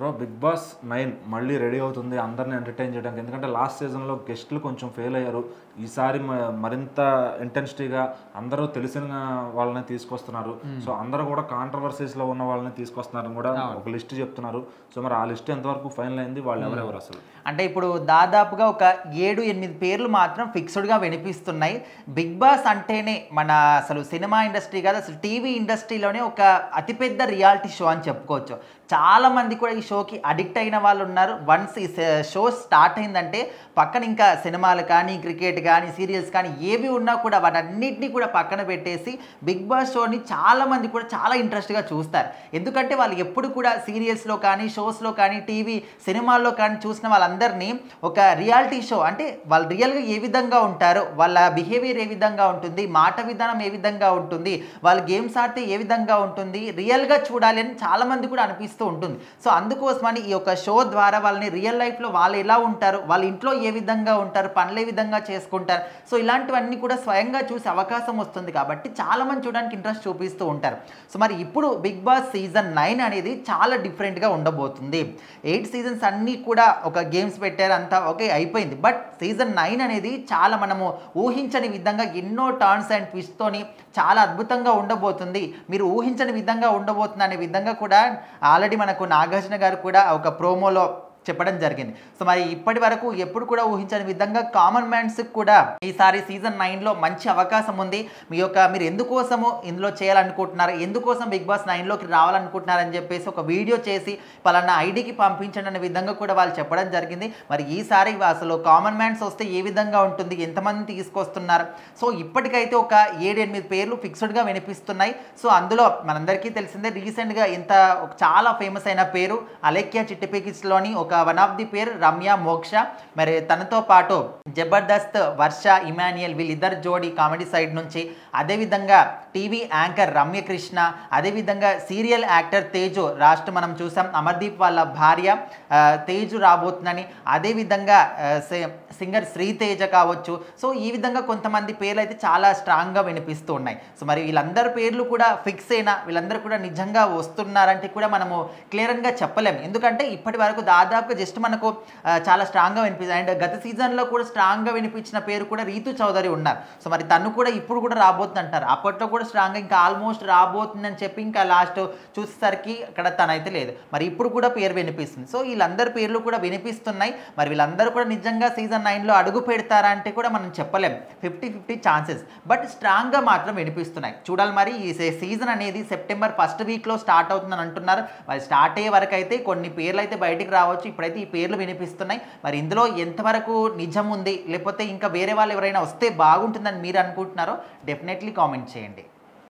Bro big boss 9 మళ్ళీ ready అవుతుంది అందరిని ఎంటర్టైన్ చేయడానికి. ఎందుకంటే లాస్ట్ సీజన్లో గెస్టులు కొంచెం ఫెయిల్ అయ్యారు. ఈసారి మరింత ఇంటెన్సిటీగా అందరూ తెలిసిన వాళ్ళని తీసుకొస్తున్నారు. సో అందరూ కూడా కాంట్రవర్సీస్లో ఉన్న వాళ్ళని తీసుకొస్తున్నారని కూడా ఒక లిస్ట్ చెప్తున్నారు. సో మరి ఆ లిస్ట్ ఎంతవరకు ఫైనల్ అయింది, వాళ్ళు ఎవరెవరు అసలు? అంటే ఇప్పుడు దాదాపుగా ఒక 7-8 పేర్లు మాత్రం ఫిక్స్డ్గా వినిపిస్తున్నాయి. బిగ్ బాస్ అంటేనే మన అసలు సినిమా ఇండస్ట్రీ కాదు, అసలు టీవీ ఇండస్ట్రీలోనే ఒక అతిపెద్ద రియాలిటీ షో అని చెప్పుకోవచ్చు. చాలా మంది కూడా ఈ షోకి అడిక్ట్ అయిన వాళ్ళు ఉన్నారు. వన్స్ ఈ షో స్టార్ట్ అయిందంటే పక్కన ఇంకా సినిమాలు కానీ, క్రికెట్ కానీ, సీరియల్స్ కానీ ఏవి ఉన్నా కూడా వాటన్నిటినీ కూడా పక్కన పెట్టేసి బిగ్ బాస్ షోని చాలామంది కూడా చాలా ఇంట్రెస్ట్గా చూస్తారు. ఎందుకంటే వాళ్ళు ఎప్పుడు కూడా సీరియల్స్లో కానీ, షోస్లో కానీ, టీవీ సినిమాల్లో కానీ చూసిన వాళ్ళందరినీ ఒక రియాలిటీ షో అంటే వాళ్ళు రియల్గా ఏ విధంగా ఉంటారో, వాళ్ళ బిహేవియర్ ఏ విధంగా ఉంటుంది, మాట విధానం ఏ విధంగా ఉంటుంది, వాళ్ళు గేమ్స్ ఆడితే ఏ విధంగా ఉంటుంది, రియల్గా చూడాలి అని చాలామంది కూడా అనిపిస్తుంది ఉంటుంది. సో అందుకోసమని ఈ యొక్క షో ద్వారా వాళ్ళని రియల్ లైఫ్లో వాళ్ళు ఎలా ఉంటారు, వాళ్ళ ఇంట్లో ఏ విధంగా ఉంటారు, పనులు ఏ విధంగా చేసుకుంటారు, సో ఇలాంటివన్నీ కూడా స్వయంగా చూసే అవకాశం వస్తుంది. కాబట్టి చాలామంది చూడడానికి ఇంట్రెస్ట్ చూపిస్తూ ఉంటారు. సో మరి ఇప్పుడు బిగ్ బాస్ సీజన్ 9 అనేది చాలా డిఫరెంట్గా ఉండబోతుంది. 8 సీజన్స్ అన్నీ కూడా ఒక గేమ్స్ పెట్టారు, అంతా ఓకే అయిపోయింది. బట్ సీజన్ 9 అనేది చాలా మనము ఊహించని విధంగా ఎన్నో టర్న్స్ అండ్ ట్విస్ట్తోని చాలా అద్భుతంగా ఉండబోతుంది. మీరు ఊహించని విధంగా ఉండబోతుంది అనే విధంగా కూడా ఆల్రెడీ మనకు నాగార్జున గారు కూడా ఒక ప్రోమోలో చెప్పడం జరిగింది. సో మరి ఇప్పటి వరకు ఎప్పుడు కూడా ఊహించని విధంగా కామన్ మ్యాన్స్కి కూడా ఈసారి సీజన్ 9లో మంచి అవకాశం ఉంది. మీరు ఎందుకోసము ఇందులో చేయాలనుకుంటున్నారు, ఎందుకోసం బిగ్ బాస్ 9లోకి రావాలనుకుంటున్నారని చెప్పేసి ఒక వీడియో చేసి పలానా ఐడికి పంపించండి అనే విధంగా కూడా వాళ్ళు చెప్పడం జరిగింది. మరి ఈసారి అసలు కామన్ మ్యాన్స్ వస్తే ఏ విధంగా ఉంటుంది, ఎంతమంది తీసుకొస్తున్నారు, సో ఇప్పటికైతే ఒక 7-8 పేర్లు ఫిక్స్డ్గా వినిపిస్తున్నాయి. సో అందులో మనందరికీ తెలిసిందే రీసెంట్గా చాలా ఫేమస్ అయిన పేరు అలేఖ్య చిట్టిపికిస్లోని వన్ ఆఫ్ ది పేరు రమ్య మోక్ష. మరి తనతో పాటు జబర్దస్త్ వర్ష ఇమాన్యుయల్ వీళ్ళిద్దరు జోడీ కామెడీ సైడ్ నుంచి, అదేవిధంగా టీవీ యాంకర్ రమ్యకృష్ణ, అదేవిధంగా సీరియల్ యాక్టర్ తేజు రాష్ట్ర మనం చూసాం అమర్దీప్ వాళ్ళ భార్య తేజు రాబోతుందని, అదేవిధంగా సింగర్ శ్రీతేజ కావచ్చు. సో ఈ విధంగా కొంతమంది పేర్లు అయితే చాలా స్ట్రాంగ్గా వినిపిస్తూ ఉన్నాయి. సో మరి వీళ్ళందరి పేర్లు కూడా ఫిక్స్ అయినా వీళ్ళందరూ కూడా నిజంగా వస్తున్నారంటే కూడా మనము క్లియర్గా చెప్పలేము. ఎందుకంటే ఇప్పటి వరకు దాదాపుగా జస్ట్ మనకు చాలా స్ట్రాంగ్గా వినిపిస్తుంది. అండ్ గత సీజన్లో కూడా స్ట్రాంగ్గా వినిపించిన పేరు కూడా రీతు చౌదరి ఉన్నారు. సో మరి తను కూడా ఇప్పుడు కూడా రాబోతుంది అంటారు. అప్పట్లో కూడా స్ట్రాంగ్గా ఇంకా ఆల్మోస్ట్ రాబోతుందని చెప్పి ఇంకా లాస్ట్ చూసేసరికి అక్కడ తనైతే లేదు. మరి ఇప్పుడు కూడా పేరు వినిపిస్తుంది. సో వీళ్ళందరి పేర్లు కూడా వినిపిస్తున్నాయి. మరి వీళ్ళందరూ కూడా నిజంగా సీజన్ 9లో అడుగు పెడతారా అంటే కూడా మనం చెప్పలేం. 50-50 ఛాన్సెస్, బట్ స్ట్రాంగ్గా మాత్రం వినిపిస్తున్నాయి. చూడాలి మరి ఈ సీజన్ అనేది సెప్టెంబర్ 1st వీక్లో స్టార్ట్ అవుతుందని అంటున్నారు. మరి స్టార్ట్ అయ్యే వరకు అయితే కొన్ని పేర్లు అయితే బయటికి రావచ్చు. ఇప్పుడైతే ఈ పేర్లు వినిపిస్తున్నాయి. మరి ఇందులో ఎంతవరకు నిజం ఉంది, లేకపోతే ఇంకా వేరే వాళ్ళు ఎవరైనా వస్తే బాగుంటుందని మీరు అనుకుంటున్నారో డెఫినెట్లీ కామెంట్ చేయండి.